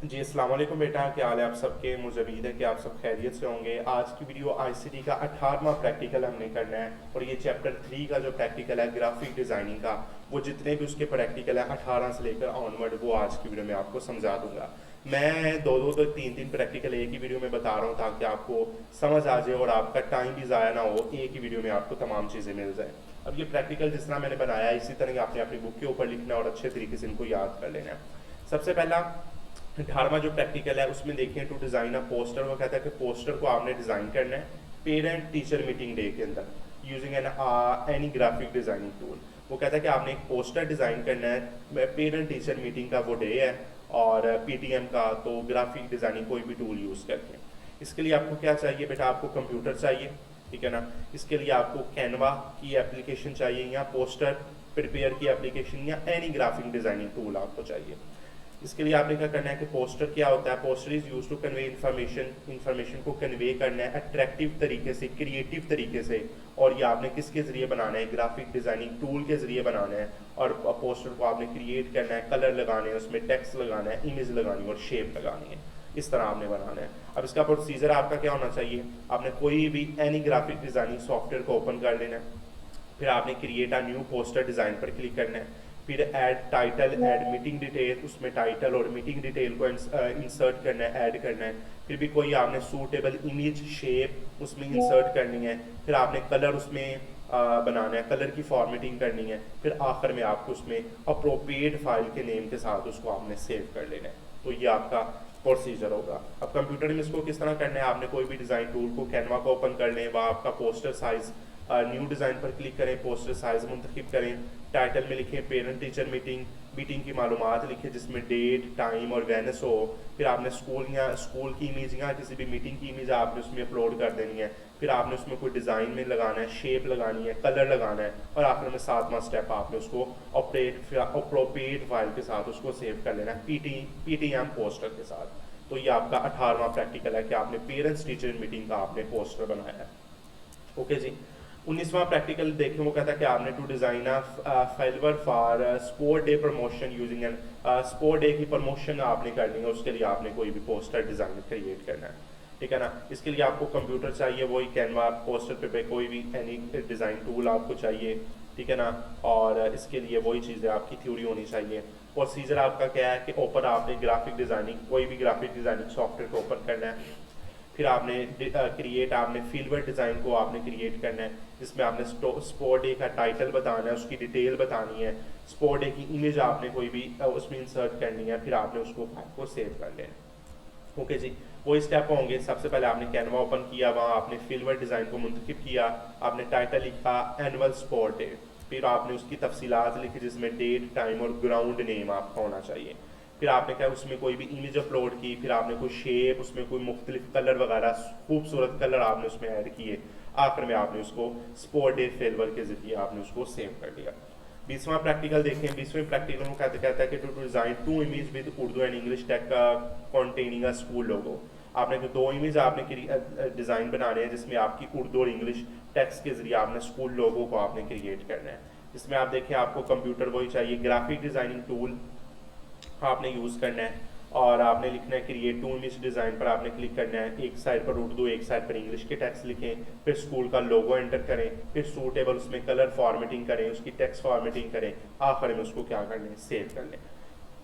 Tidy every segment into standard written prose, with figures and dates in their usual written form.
जी अस्सलाम वालेकुम बेटा, क्या हाल है आप सबके। मुझे उम्मीद है कि आप सब खैरियत से होंगे। आज की वीडियो आईसीटी का 18वां प्रैक्टिकल हमने करना है और ये चैप्टर 3 का जो प्रैक्टिकल है ग्राफिक डिज़ाइनिंग का, वो जितने भी उसके प्रैक्टिकल है 18 से लेकर ऑनवर्ड, वो आज की वीडियो में आपको समझा दूंगा। मैं दो दो तो तीन तीन प्रैक्टिकल एक ही वीडियो में बता रहा हूँ ताकि आपको समझ आ जाए और आपका टाइम भी ज़ाया ना हो, एक ही वीडियो में आपको तमाम चीज़ें मिल जाए। अब ये प्रैक्टिकल जिस तरह मैंने बनाया है इसी तरह आपने अपनी बुक के ऊपर लिखना है और अच्छे तरीके से इनको याद कर लेना है। सबसे पहला 18वां जो प्रैक्टिकल है उसमें देखिए टू डिज़ाइन अ पोस्टर, वो कहता है कि पोस्टर को आपने डिज़ाइन करना है पेरेंट टीचर मीटिंग डे के अंदर using an any graphic designing tool. वो कहता है कि आपने एक पोस्टर डिज़ाइन करना है, पेरेंट टीचर मीटिंग का वो डे है और पीटीएम का, तो ग्राफिक डिज़ाइनिंग कोई भी टूल यूज़ करके। इसके लिए आपको क्या चाहिए बेटा, आपको कंप्यूटर चाहिए, ठीक है ना। इसके लिए आपको कैनवा की एप्लीकेशन चाहिए या पोस्टर प्रिपेयर की एप्लीकेशन या एनी ग्राफिक डिज़ाइनिंग टूल आपको चाहिए। इसके लिए आपने क्या करना है कि पोस्टर क्या होता है, poster is use to convey information को कन्वे करना है अट्रैक्टिव तरीके से, क्रिएटिव तरीके से। और ये आपने किसके ज़रिए बनाना है, ग्राफिक डिज़ाइनिंग टूल के ज़रिए बनाना है। और पोस्टर को आपने क्रिएट करना है, कलर लगाने हैं, उसमें टेक्स्ट लगाना है, इमेज लगानी है और शेप लगानी है। इस तरह आपने बनाना है। अब इसका प्रोसीजर आपका क्या होना चाहिए, आपने कोई भी एनी ग्राफिक डिज़ाइनिंग सॉफ्टवेयर को ओपन कर लेना है, फिर आपने create a new poster design पर क्लिक करना है, फिर add title, add meeting detail, उसमें टाइटल और मीटिंग डिटेल को इंसर्ट करना है, ऐड करना है। फिर भी कोई आपने सूटेबल इमेज शेप उसमें इंसर्ट करनी है। फिर आपने कलर उसमें बनाना है, कलर की फॉर्मेटिंग करनी है। फिर आखिर में आपको उसमें अप्रोप्रिएट फाइल के नेम के साथ उसको आपने सेव कर लेना है। तो ये आपका प्रोसीजर होगा। अब कंप्यूटर में इसको किस तरह करना है, आपने कोई भी डिज़ाइन टूल को कैनवा को ओपन कर लें, वह आपका पोस्टर साइज़, न्यू डिज़ाइन पर क्लिक करें, पोस्टर साइज़ मुंतखब करें, टाइटल में लिखें पेरेंट टीचर मीटिंग, मीटिंग की मालूमात लिखें जिसमें डेट टाइम और वेनस हो। फिर आपने स्कूल या स्कूल की इमेज या किसी भी मीटिंग की इमेज आपने उसमें अपलोड कर देनी है। फिर आपने उसमें कोई डिज़ाइन में लगाना है, शेप लगानी है, कलर लगाना है और आखिर में 7वां स्टेप आपने उसको अप्रोप्रिएट फाइल के साथ उसको सेव कर लेना है पीटीएम पोस्टर के साथ। तो ये आपका 18वां प्रैक्टिकल है कि आपने पेरेंट्स टीचर मीटिंग का आपने पोस्टर बनाया है। ओके जी। 19वां प्रैक्टिकल देखें, वो कहता है कि आपने to design flyer for sport day promotion using an sport day की प्रमोशन आपने करनी है, उसके लिए आपने कोई भी पोस्टर डिज़ाइन क्रिएट करना है, ठीक है ना। इसके लिए आपको कंप्यूटर चाहिए, वही कैनवा, पोस्टर पे कोई भी एनी डिज़ाइन टूल आपको चाहिए, ठीक है ना। और इसके लिए वही चीज़ें आपकी थ्योरी होनी चाहिए। प्रोसीजर आपका क्या है कि ऊपर आपने ग्राफिक डिज़ाइनिंग, कोई भी ग्राफिक डिज़ाइनिंग सॉफ्टवेयर को ओपन करना है। फिर आपने क्रिएट, आपने फिल्वर डिज़ाइन को आपने क्रिएट करना है जिसमें आपने स्पोर्ट डे का टाइटल बताना है, उसकी डिटेल बतानी है, स्पोर्ट डे की इमेज आपने कोई भी उसमें इंसर्ट करनी है, फिर आपने उसको फाइल को सेव कर लेना है। ओके जी। वो स्टेप होंगे, सबसे पहले आपने कैनवा ओपन किया, वहाँ आपने फिल्वर डिज़ाइन को मुंतखब किया, आपने टाइटल लिखा एनुअल स्पोर्ट डे, फिर आपने उसकी तफसीलात लिखी जिसमें डेट टाइम और ग्राउंड नेम आपका होना चाहिए। फिर आपने क्या उसमें कोई भी इमेज अपलोड की, फिर आपने कोई शेप, उसमें कोई मुख्तलिफ कलर वगैरह, खूबसूरत कलर आपने उसमें ऐड किए। आखिर में आपने उसको स्पोर्ट डे फेलवर के जरिए आपने उसको सेव कर लिया। 20वां प्रैक्टिकल देखें, 20वें प्रैक्टिकल में कहता है कि to design two image with Urdu and English text containing a school logo. आपने जो दो इमेज आपने डिज़ाइन बनाने हैं जिसमें आपकी उर्दू और इंग्लिश टेक्स्ट के जरिए आपने स्कूल लोगो को आपने क्रिएट करना है। इसमें आप देखें आपको कंप्यूटर वही चाहिए, ग्राफिक डिज़ाइनिंग टूल आपने यूज़ करना है और आपने लिखना है क्रिएट टू इमेज डिज़ाइन पर आपने क्लिक करना है, एक साइड पर उर्दू एक साइड पर इंग्लिश के टेक्स्ट लिखें, फिर स्कूल का लोगो एंटर करें, फिर सूटेबल उसमें कलर फॉर्मेटिंग करें, उसकी टेक्स्ट फॉर्मेटिंग करें, आखिर में उसको क्या करना है, सेव कर लें।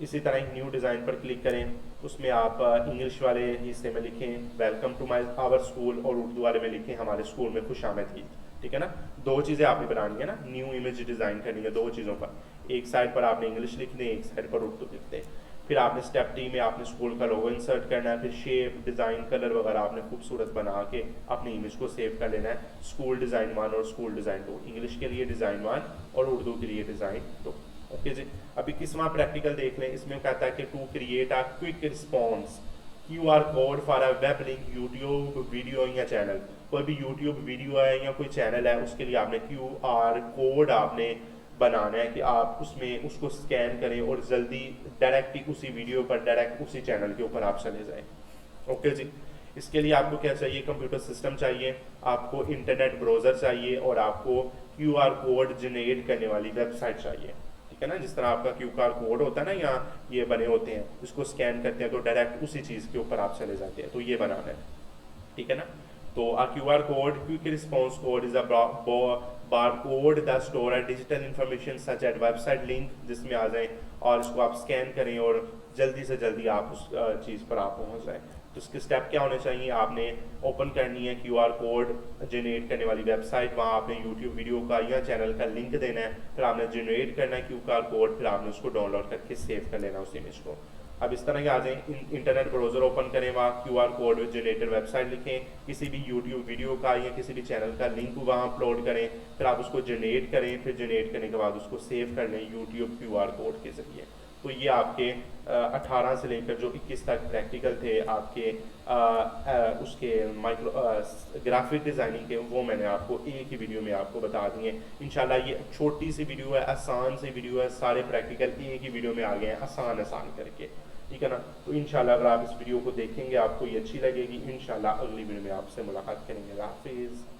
इसी तरह एक न्यू डिज़ाइन पर क्लिक करें, उसमें आप इंग्लिश वाले हिस्से में लिखें welcome to my our school और उर्दू वाले में लिखें हमारे स्कूल में खुश आमदीद, ठीक है ना। दो चीज़ें आपने बनानी है ना, न्यू इमेज डिज़ाइन करनी है दो चीज़ों पर, एक साइड पर आपने इंग्लिश लिख दें, एक साइड पर उर्दू लिख दें। फिर आपने स्टेप टी में आपने स्कूल का लोगो इंसर्ट करना है, फिर शेप डिज़ाइन कलर वगैरह आपने खूबसूरत बना के अपनी इमेज को सेव कर लेना है। स्कूल डिज़ाइन 1 और स्कूल डिज़ाइन 2, इंग्लिश के लिए डिज़ाइन 1 और उर्दू के लिए डिज़ाइन 2। ओके जी। अभी 21वां प्रैक्टिकल देख लें, इसमें कहता है कि to create a quick response QR code for a web link, YouTube video या चैनल। कोई भी यूट्यूब वीडियो है या कोई चैनल है उसके लिए आपने QR कोड आपने बनाना है कि आप उसमें उसको स्कैन करें और जल्दी डायरेक्ट ही उसी वीडियो पर, डायरेक्ट उसी चैनल के ऊपर आप चले जाएं। ओके जी। इसके लिए आपको क्या चाहिए, कंप्यूटर सिस्टम चाहिए, आपको इंटरनेट ब्राउज़र चाहिए और आपको QR कोड जनरेट करने वाली वेबसाइट चाहिए। ठीक है ना। जिस तरह आपका QR कोड होता है ना, यहाँ ये बने होते हैं, इसको स्कैन करते हैं तो डायरेक्ट उसी चीज़ के ऊपर आप चले जाते हैं, तो ये बनाना है, ठीक है ना। तो a QR code, quick response code is a barcode that store a digital information such as website link, जिसमें आ जाए और इसको आप स्कैन करें और जल्दी से जल्दी आप उस चीज़ पर आप पहुंच जाए। तो इसके स्टेप क्या होने चाहिए, आपने ओपन करनी है QR कोड जनरेट करने वाली वेबसाइट, वहाँ आपने YouTube वीडियो का या चैनल का लिंक देना है, फिर आपने जनरेट करना है QR कोड, फिर आपने उसको डाउनलोड करके सेव कर लेना उस इमेज को। अब इस तरह के आ जाए, इंटरनेट ब्राउज़र ओपन करें, वहाँ QR कोड जनरेटर वेबसाइट लिखें, किसी भी YouTube वीडियो का या किसी भी चैनल का लिंक वहाँ अपलोड करें, फिर आप उसको जनरेट करें, फिर जनरेट करने के बाद उसको सेव कर लें YouTube QR कोड के ज़रिए। तो ये आपके 18 से लेकर जो 21 तक प्रैक्टिकल थे आपके उसके माइक्रो ग्राफिक डिज़ाइनिंग के, वो मैंने आपको एक ही वीडियो में आपको बता दिए। इंशाल्लाह ये छोटी सी वीडियो है, आसान सी वीडियो है, सारे प्रैक्टिकल एक ही वीडियो में आ गए हैं आसान करके, ठीक है ना। तो इंशाल्लाह अगर आप इस वीडियो को देखेंगे आपको ये अच्छी लगेगी। इंशाल्लाह अगली वीडियो में आपसे मुलाकात करेंगे। हाफिज़।